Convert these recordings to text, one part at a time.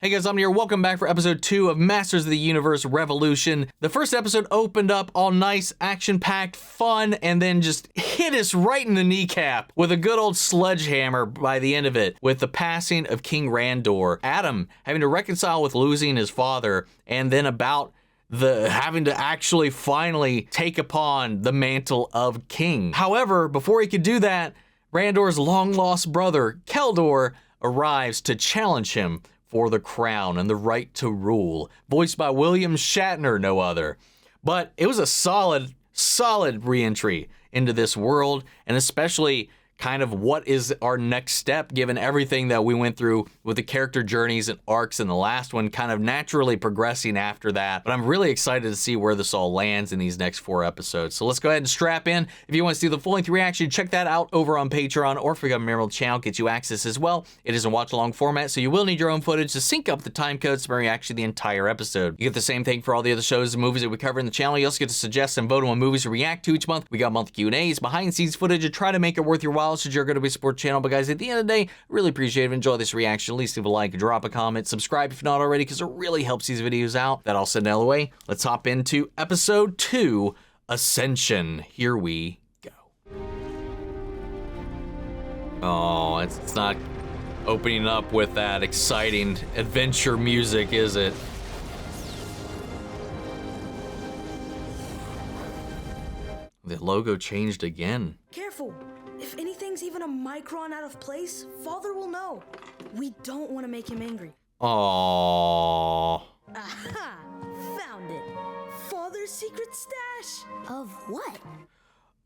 Hey guys, I'm here. Welcome back for episode 2 of Masters of the Universe Revolution. The first episode opened up all nice, action-packed, fun, and then just hit us right in the kneecap with a good old sledgehammer by the end of it, with the passing of King Randor. Adam having to reconcile with losing his father, and then about having to actually finally take upon the mantle of king. However, before he could do that, Randor's long-lost brother, Keldor, arrives to challenge him for the crown and the right to rule, voiced by William Shatner, no other. But it was a solid re-entry into this world, and especially kind of what is our next step given everything that we went through with the character journeys and arcs in the last one, kind of naturally progressing after that. But I'm really excited to see where this all lands in these next 4 episodes. So let's go ahead and strap in. If you want to see the full-length reaction, check that out over on Patreon, or if we got a member channel, get you access as well. It is a watch-along format, so you will need your own footage to sync up the time codes to react to the entire episode. You get the same thing for all the other shows and movies that we cover in the channel. You also get to suggest and vote on movies to react to each month. We got monthly Q&As, behind-the-scenes footage, and try to make it worth your while should you're going to be support the channel. But guys, at the end of the day, really appreciate it. Enjoy this reaction. At least leave a like, drop a comment, subscribe if not already, because it really helps these videos out. That all said and out of the way, let's hop into episode 2, Ascension. Here we go. Oh, it's not opening up with that exciting adventure music, is it? The logo changed again. Careful! If anything's even a micron out of place, Father will know. We don't want to make him angry. Aww. Aha! Found it! Father's secret stash! Of what?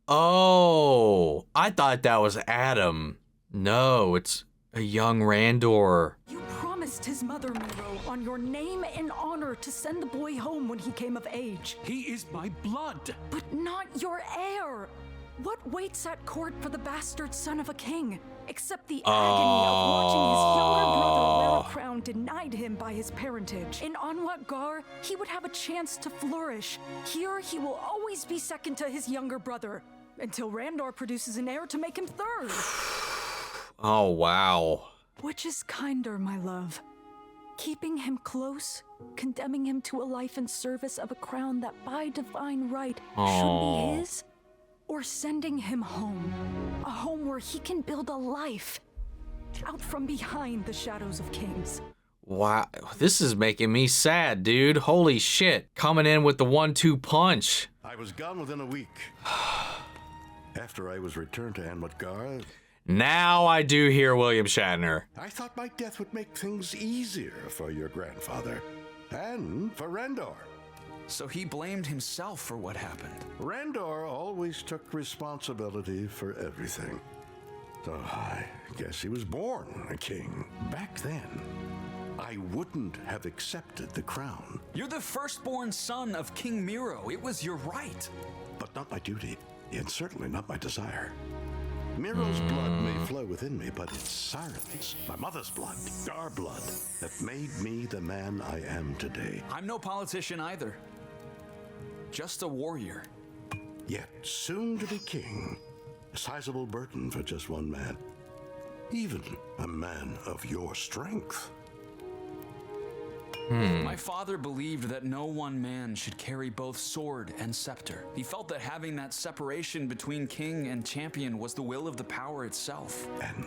Oh, I thought that was Adam. No, it's a young Randor. You promised his mother, Miro, on your name and honor to send the boy home when he came of age. He is my blood. But not your heir. What waits at court for the bastard son of a king, except the agony of watching his younger brother wear a crown denied him by his parentage? In Anwat Gar, he would have a chance to flourish. Here, he will always be second to his younger brother, until Randor produces an heir to make him third. Oh, wow. Which is kinder, my love? Keeping him close, condemning him to a life in service of a crown that by divine right should be his? Or sending him home, a home where he can build a life, out from behind the shadows of kings. Wow, this is making me sad, dude. Holy shit. Coming in with the 1-2 punch. I was gone within a week. After I was returned to Anwatgar, now I do hear William Shatner. I thought my death would make things easier for your grandfather. And for Randor. So he blamed himself for what happened. Randor always took responsibility for everything. So I guess he was born a king. Back then, I wouldn't have accepted the crown. You're the firstborn son of King Miro. It was your right. But not my duty, and certainly not my desire. Miro's blood may flow within me, but it's Sorceress, my mother's blood, our blood, that made me the man I am today. I'm no politician either. Just a warrior. Yet soon to be king. A sizable burden for just one man. Even a man of your strength. My father believed that no one man should carry both sword and scepter. He felt that having that separation between king and champion was the will of the power itself. And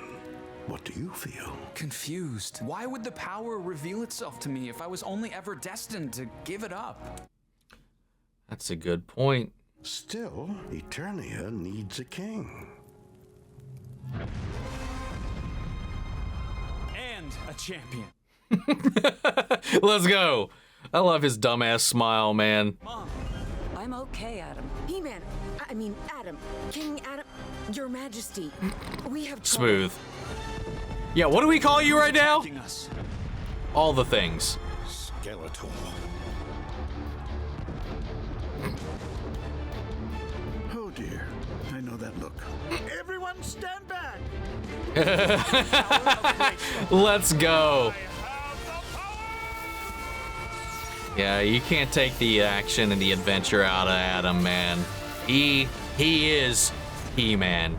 what do you feel? Confused. Why would the power reveal itself to me if I was only ever destined to give it up? That's a good point. Still, Eternia needs a king. And a champion. Let's go. I love his dumbass smile, man. Mom. I'm okay, Adam. He-Man, I mean Adam, King Adam, Your Majesty, we have trouble. Smooth. Yeah, what do we call you right now? Us. All the things. Skeletor. Oh dear, I know that look. Everyone stand back! Let's go. Yeah, you can't take the action and the adventure out of Adam, man. He is He-Man.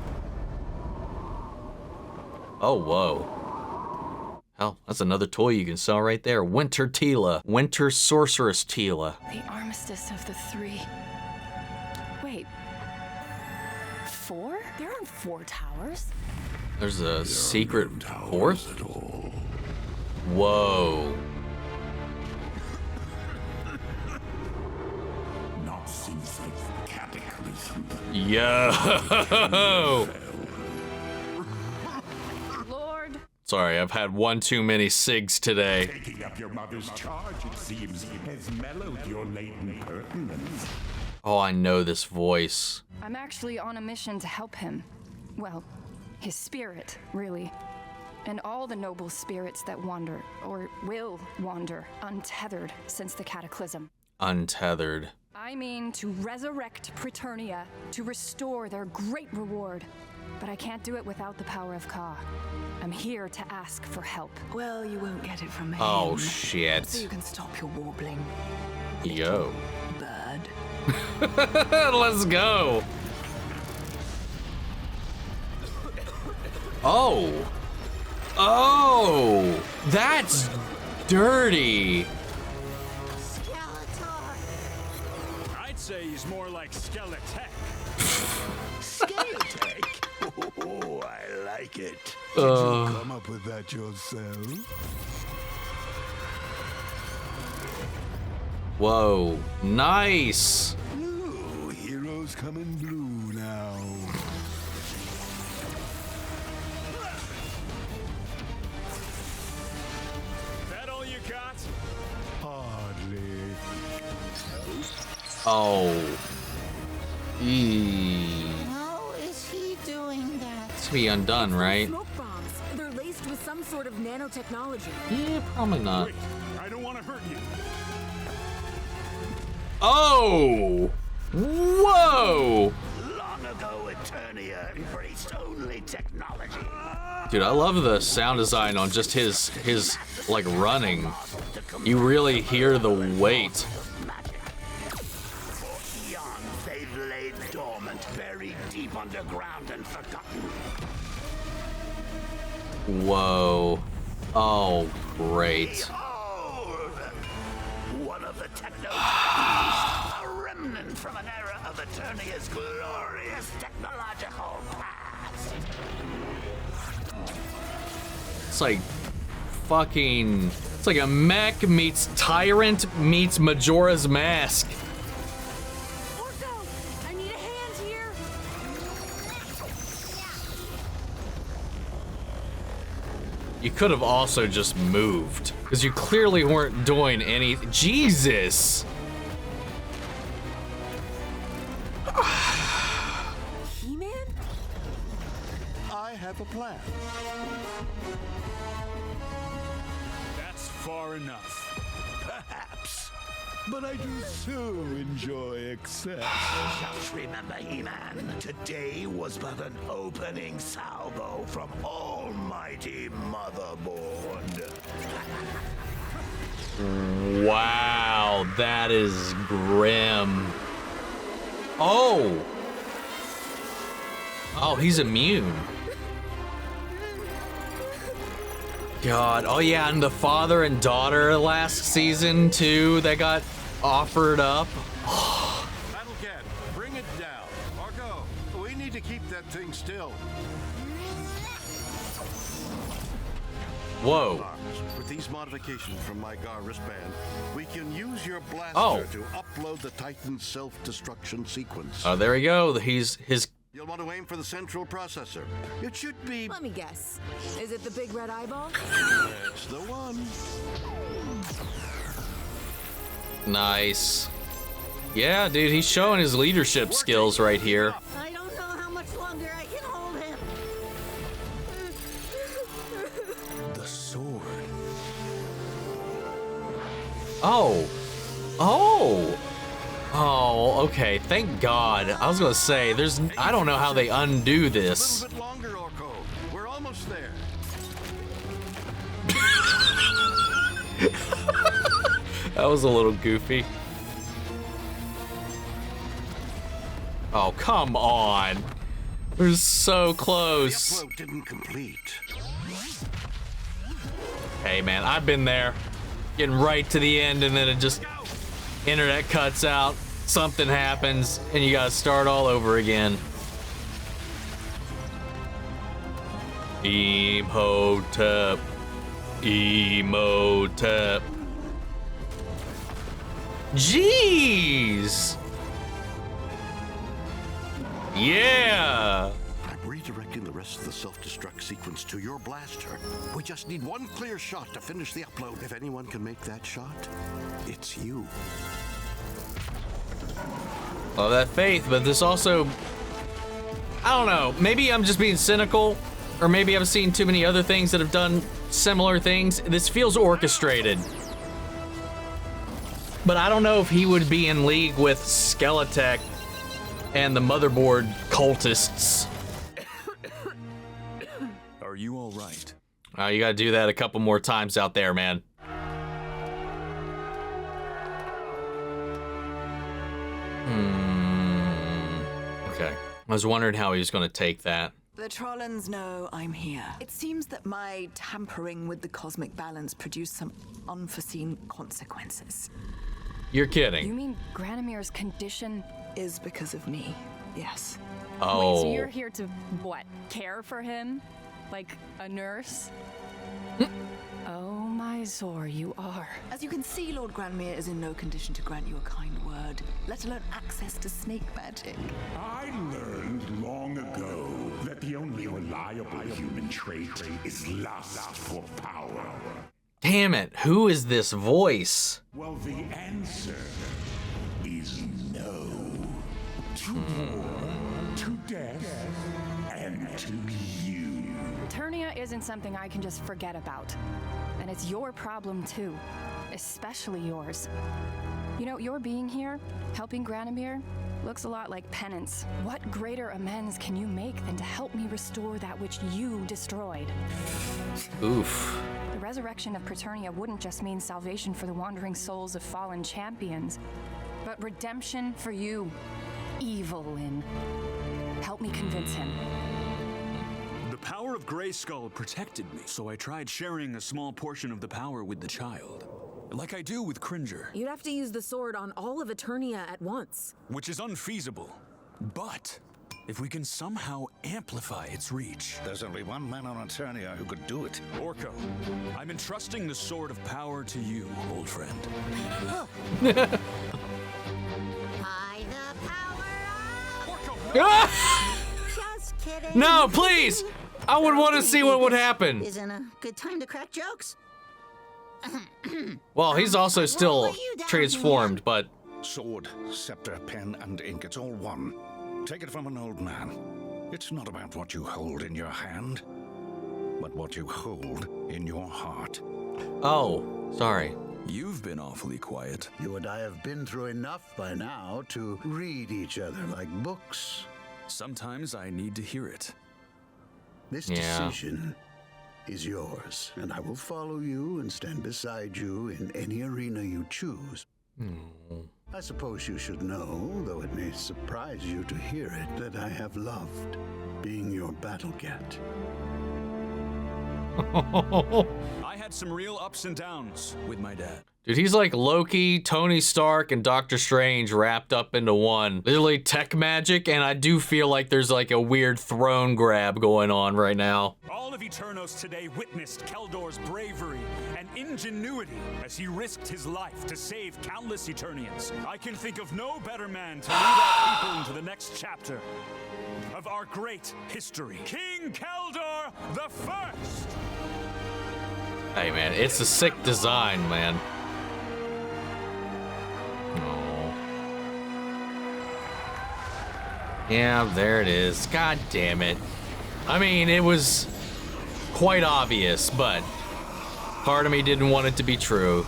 Oh, whoa. Hell, that's another toy you can sell right there. Winter Teela. Winter Sorceress Teela. The armistice of the three. Wait. 4? There aren't 4 towers. There's a secret fourth? Whoa. Not since the cataclysm. Yo! Lord. Sorry, I've had one too many cigs today. Taking up your mother's charge, it seems, has mellowed your latent pertinence. Oh, I know this voice. I'm actually on a mission to help him. Well, his spirit, really. And all the noble spirits that wander, or will wander, untethered since the cataclysm. Untethered. I mean to resurrect Preternia, to restore their great reward. But I can't do it without the power of Ka. I'm here to ask for help. Well, you won't get it from him. Oh, shit. So you can stop your warbling. Yo. Bird. Let's go. Oh. Oh. That's dirty. I'd say he's more like Skeletech. Skeletech? Oh, I like it. Did you come up with that yourself? Whoa. Nice. Ooh, heroes come in blue now. That all you got? Hardly. Oh. How is he doing that? It's to be undone, right? Smoke bombs. They're laced with some sort of nanotechnology. Yeah, probably not. Wait, I don't want to hurt you. Oh! Whoa! Long ago, Eternia embraced only technology. Dude, I love the sound design on just his like running. You really hear the weight. For eons, they've laid dormant, buried deep underground and forgotten. Whoa. Oh, great. Behold! One of the techno-titans, a remnant from an era of Eternia's glorious technological past. It's like fucking... It's like a mech meets Tyrant meets Majora's Mask. Orko, I need a hand here. You could have also just moved, because you clearly weren't doing any... Jesus! He-Man? I have a plan. That's far enough. Perhaps. But I do so enjoy excess. Just remember, He-Man, today was but an opening salvo from almighty Motherboard. Wow, that is grim. Oh! Oh, he's immune. God, oh yeah, and the father and daughter last season too, that got offered up. Battle Cat, bring it down. Orko, we need to keep that thing still. Whoa. With these modifications from my Gar wristband, we can use your blaster Oh. to upload the Titan's self-destruction sequence. Oh, there we go. His You'll want to aim for the central processor. It should be... Let me guess. Is it the big red eyeball? That's the one. nice. Yeah, dude, he's showing his leadership skills right here. I don't know how much longer I can hold him. The sword. Oh. Oh. Oh, okay. Thank God. I was gonna say, I don't know how they undo A this. little bit longer, Orko. We're almost there. That was a little goofy. Oh, come on. We're so The close. upload didn't complete. Hey, man, I've been there. Getting right to the end, and then it just... internet cuts out, something happens, and you gotta start all over again. Emotep. Emotep. Jeez! Yeah! I'm redirecting the rest of the self-destruct sequence to your blaster. We just need one clear shot to finish the upload. If anyone can make that shot, it's you. Love that faith, but this also... I don't know, maybe I'm just being cynical, or maybe I've seen too many other things that have done similar things. This feels orchestrated. But I don't know if he would be in league with Skeletech and the motherboard cultists. Are you all right? You gotta do that a couple more times out there, man. Okay. I was wondering how he was gonna take that. The Trollins know I'm here. It seems that my tampering with the cosmic balance produced some unforeseen consequences. You're kidding. You mean Granimir's condition is because of me? Yes. Oh. Wait, so you're here to, what, care for him? Like a nurse? Oh my Zor, you are. As you can see, Lord Granmere is in no condition to grant you a kind word, let alone access to snake magic. I learned long ago that the only reliable human trait is lust for power. Damn it, who is this voice? Well, the answer is no. To war, to death, and to you. Eternia isn't something I can just forget about. And it's your problem too. Especially yours. You know, your being here, helping Granimir, looks a lot like penance. What greater amends can you make than to help me restore that which you destroyed? Oof. The resurrection of Preternia wouldn't just mean salvation for the wandering souls of fallen champions, but redemption for you, Evil-Lyn. Help me convince him. The power of Grayskull protected me, so I tried sharing a small portion of the power with the child. Like I do with Cringer. You'd have to use the sword on all of Eternia at once. Which is unfeasible. But if we can somehow amplify its reach... There's only one man on Eternia who could do it. Orko, I'm entrusting the Sword of Power to you, old friend. By the power of... Orko! Just kidding. No, please! I would want to see what would happen. Isn't a good time to crack jokes? Well, he's also still transformed, but... Sword, scepter, pen, and ink, it's all one. Take it from an old man. It's not about what you hold in your hand, but what you hold in your heart. Oh, sorry. You've been awfully quiet. You and I have been through enough by now to read each other like books. Sometimes I need to hear it. This decision is yours, and I will follow you and stand beside you in any arena you choose. I suppose you should know, though it may surprise you to hear it, that I have loved being your battle cat. I had some real ups and downs with my dad. Dude, he's like Loki, Tony Stark, and Doctor Strange wrapped up into one. Literally tech magic, and I do feel like there's like a weird throne grab going on right now. All of Eternos today witnessed Keldor's bravery and ingenuity as he risked his life to save countless Eternians. I can think of no better man to lead our people into the next chapter of our great history. King Keldor the First! Hey man, it's a sick design, man. Yeah, there it is. God damn it. I mean, it was quite obvious, but part of me didn't want it to be true.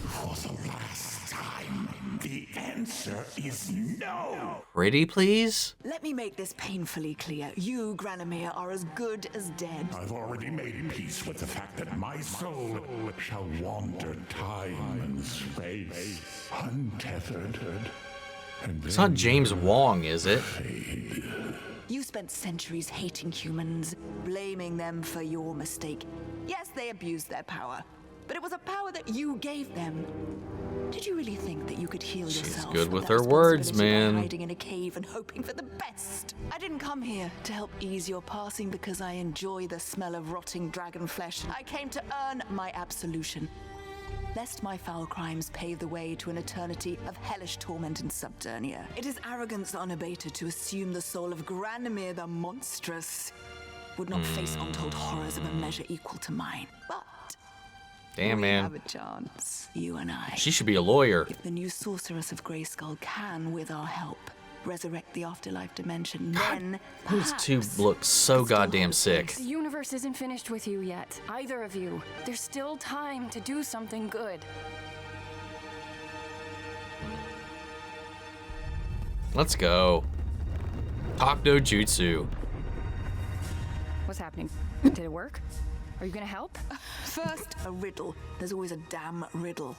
For the last time, the answer is no. Pretty, please? Let me make this painfully clear. You, Granimir, are as good as dead. I've already made peace with the fact that my soul shall wander time and space, untethered. And it's not James Wong, is it? You spent centuries hating humans, blaming them for your mistake. Yes, they abused their power, but it was a power that you gave them. Did you really think that you could heal yourself? She's good with from her that words, responsibility by man. hiding in a cave and hoping for the best. I didn't come here to help ease your passing because I enjoy the smell of rotting dragon flesh. I came to earn my absolution, lest my foul crimes pave the way to an eternity of hellish torment in Subternia. It is arrogance unabated to assume the soul of Granamir the monstrous would not face untold horrors of a measure equal to mine. But damn, we man. have a chance, you and I. She should be a lawyer. If the new Sorceress of Grayskull can, with our help, resurrect the afterlife dimension, then Those two look so goddamn sick. The universe isn't finished with you yet, either of you. There's still time to do something good. Let's go. Talk no jutsu. What's happening? Did it work? Are you gonna help? First, a riddle. There's always a damn riddle.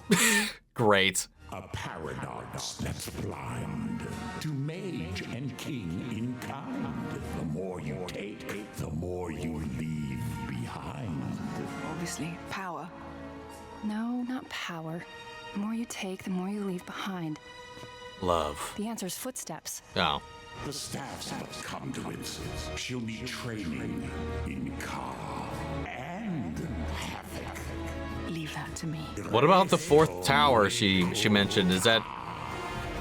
Great. A paradox that's blind to mage and king in kind. The more you take, the more you leave behind. Obviously, power. No, not power. The more you take, the more you leave behind. Love. The answer's footsteps. Oh. The staff's must come to it. She'll need training in Ka and havoc. Leave that to me. What about the fourth tower she mentioned? Is that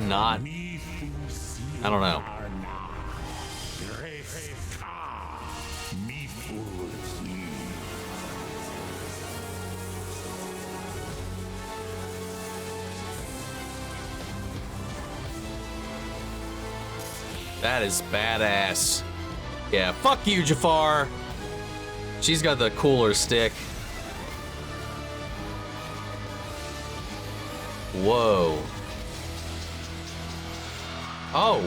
not? I don't know. That is badass. Yeah, fuck you, Jafar. She's got the cooler stick. Whoa. Oh.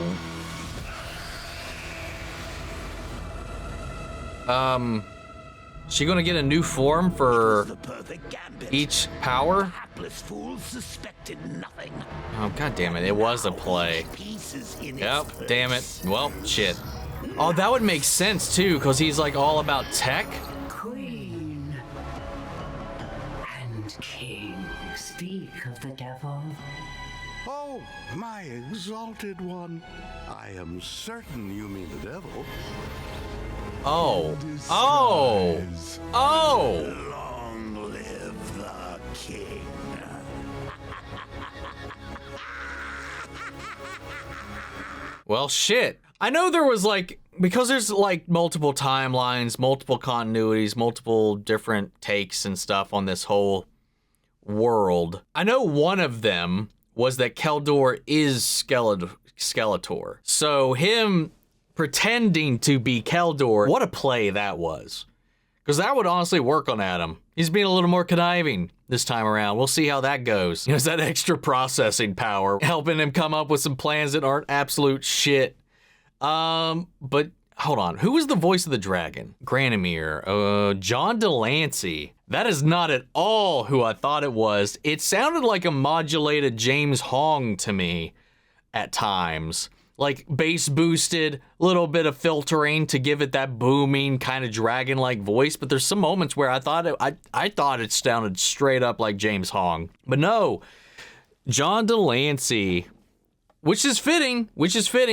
She gonna get a new form for each power? Hapless fools suspected nothing. Oh, god damn it. It was a play. Yep, damn it. Well, shit. Oh, that would make sense too, because he's like all about tech. Queen and king speak of the devil. Oh, my exalted one. I am certain you mean the devil. Oh. Oh. Oh. Long live the king. Well, shit. I know there was like, because there's like multiple timelines, multiple continuities, multiple different takes and stuff on this whole world. I know one of them was that Keldor is Skeletor. So him pretending to be Keldor, what a play that was. Because that would honestly work on Adam. He's being a little more conniving this time around. We'll see how that goes. There's that extra processing power, helping him come up with some plans that aren't absolute shit. But hold on. Who was the voice of the dragon? Granamir. John Delancey. That is not at all who I thought it was. It sounded like a modulated James Hong to me at times. Like bass boosted, little bit of filtering to give it that booming kind of dragon-like voice. But there's some moments where I thought it sounded straight up like James Hong. But no, John Delancey, which is fitting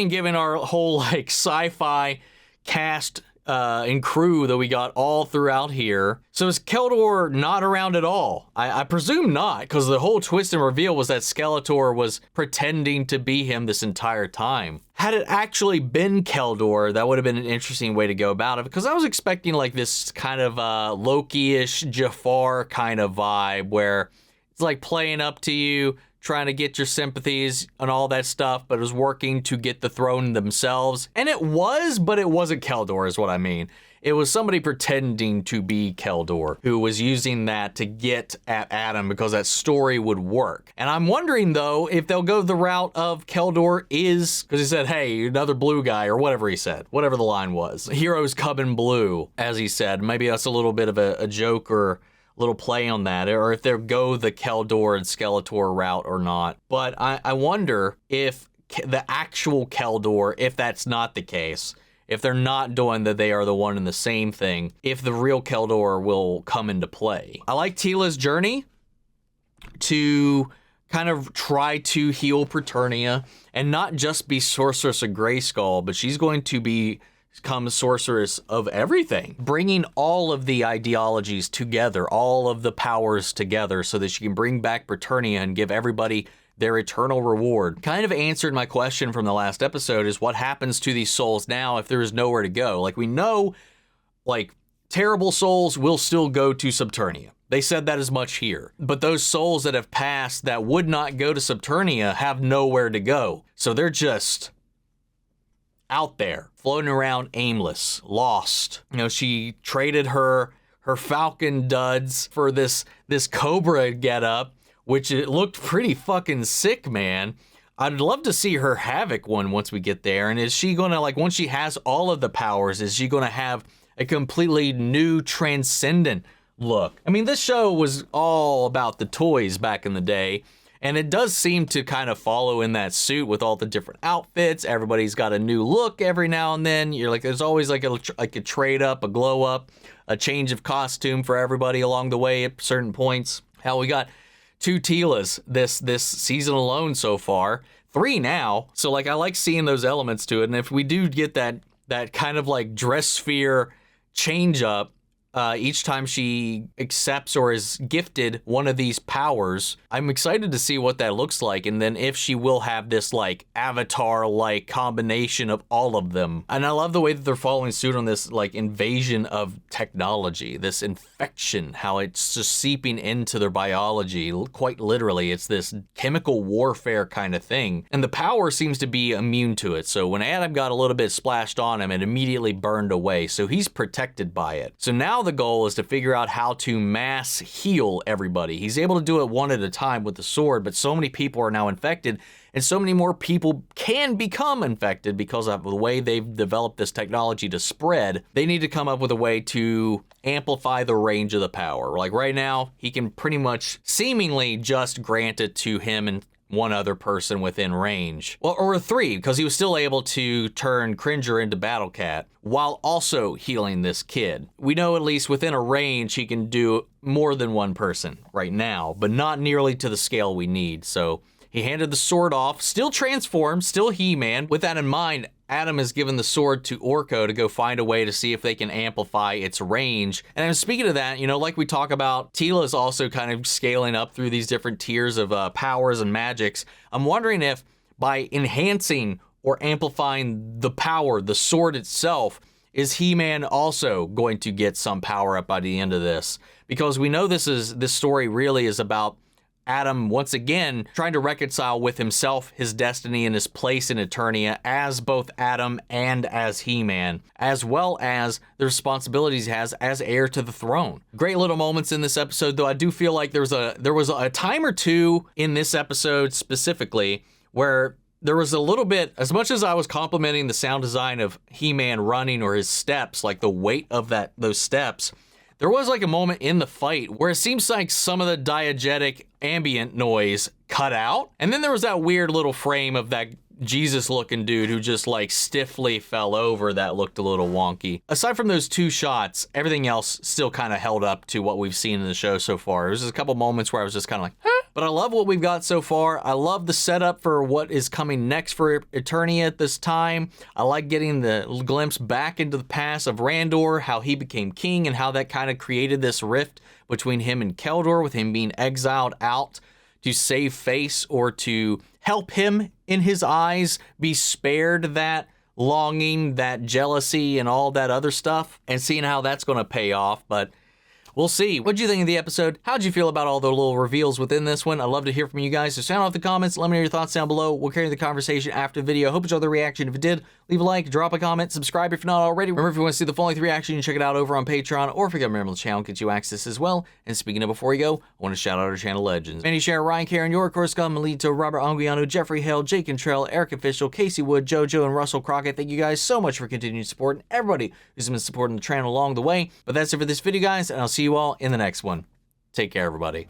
given our whole like sci-fi cast and crew that we got all throughout here. So is Keldor not around at all? I presume not, because the whole twist and reveal was that Skeletor was pretending to be him this entire time. Had it actually been Keldor, that would have been an interesting way to go about it, because I was expecting like this kind of Loki-ish Jafar kind of vibe where it's like playing up to you, trying to get your sympathies and all that stuff, but it was working to get the throne themselves. And it was, but it wasn't Keldor is what I mean. It was somebody pretending to be Keldor who was using that to get at Adam because that story would work. And I'm wondering though, if they'll go the route of Keldor is, because he said, hey, another blue guy, or whatever he said, whatever the line was. Heroes come in blue, as he said. Maybe that's a little bit of a joke or little play on that, or if they'll go the Keldor and Skeletor route or not. But I wonder if the actual Keldor, if that's not the case, if they're not doing that, they are the one and the same thing, if the real Keldor will come into play. I like Teela's journey to kind of try to heal Preternia and not just be Sorceress of Grayskull, but she's going to become Sorceress of everything, bringing all of the ideologies together, all of the powers together, so that she can bring back Preternia and give everybody their eternal reward. Kind of answered my question from the last episode, is what happens to these souls now if there is nowhere to go? Like, we know, like, terrible souls will still go to Subternia. They said that as much here. But those souls that have passed that would not go to Subternia have nowhere to go. So they're just out there, floating around aimless, lost. You know, she traded her Falcon duds for this Cobra getup, which it looked pretty fucking sick, man. I'd love to see her Havoc one once we get there. And is she gonna, like, once she has all of the powers, is she gonna have a completely new transcendent look? I mean, this show was all about the toys back in the day, and it does seem to kind of follow in that suit with all the different outfits. Everybody's got a new look every now and then. You're like, there's always like a trade up, a glow up, a change of costume for everybody along the way at certain points. Hell, we got 2 Teelas this season alone so far, 3 now. So like, I like seeing those elements to it. And if we do get that kind of like dress sphere change up each time she accepts or is gifted one of these powers, I'm excited to see what that looks like. And then if she will have this like avatar-like combination of all of them. And I love the way that they're following suit on this like invasion of technology, this infection, how it's just seeping into their biology. Quite literally, it's this chemical warfare kind of thing. And the power seems to be immune to it. So when Adam got a little bit splashed on him, it immediately burned away. So he's protected by it. So now the goal is to figure out how to mass heal everybody. He's able to do it one at a time with the sword, but so many people are now infected, and so many more people can become infected because of the way they've developed this technology to spread. They need to come up with a way to amplify the range of the power. Like right now, he can pretty much seemingly just grant it to him and one other person within range. Well, or 3, because he was still able to turn Cringer into Battle Cat while also healing this kid. We know at least within a range he can do more than one person right now, but not nearly to the scale we need. So he handed the sword off, still transformed, still He-Man. With that in mind, Adam has given the sword to Orko to go find a way to see if they can amplify its range. And speaking of that, you know, like we talk about, Teela is also kind of scaling up through these different tiers of powers and magics. I'm wondering if by enhancing or amplifying the power, the sword itself, is He-Man also going to get some power up by the end of this? Because we know this story really is about Adam, once again, trying to reconcile with himself, his destiny, and his place in Eternia as both Adam and as He-Man, as well as the responsibilities he has as heir to the throne. Great little moments in this episode, though I do feel like there was a time or two in this episode specifically where there was a little bit, as much as I was complimenting the sound design of He-Man running or his steps, like the weight of those steps, there was like a moment in the fight where it seems like some of the diegetic ambient noise cut out. And then there was that weird little frame of that Jesus-looking dude who just like stiffly fell over that looked a little wonky. Aside from those 2 shots, everything else still kind of held up to what we've seen in the show so far. There's just a couple moments where I was just kind of like, huh? But I love what we've got so far. I love the setup for what is coming next for Eternia at this time. I like getting the glimpse back into the past of Randor, how he became king, and how that kind of created this rift between him and Keldor, with him being exiled out to save face or to help him, in his eyes, be spared that longing, that jealousy, and all that other stuff, and seeing how that's going to pay off. But we'll see. What'd you think of the episode? How'd you feel about all the little reveals within this one? I'd love to hear from you guys, so sound off the comments. Let me know your thoughts down below. We'll carry the conversation after the video. Hope you enjoyed the reaction. If you did, leave a like, drop a comment, subscribe if you're not already. Remember, if you want to see the full length reaction, you can check it out over on Patreon, or if you got a member of the channel, get you access as well. And speaking of before you go, I want to shout out our channel legends: Manny, Sharon, Ryan, Karen, York, Scum, Melito, Robert Anguiano, Jeffrey Hale, Jake and Trell, Eric Official, Casey Wood, JoJo, and Russell Crockett. Thank you guys so much for continuing support, and everybody who's been supporting the channel along the way. But that's it for this video, guys, and I'll see you all in the next one. Take care, everybody.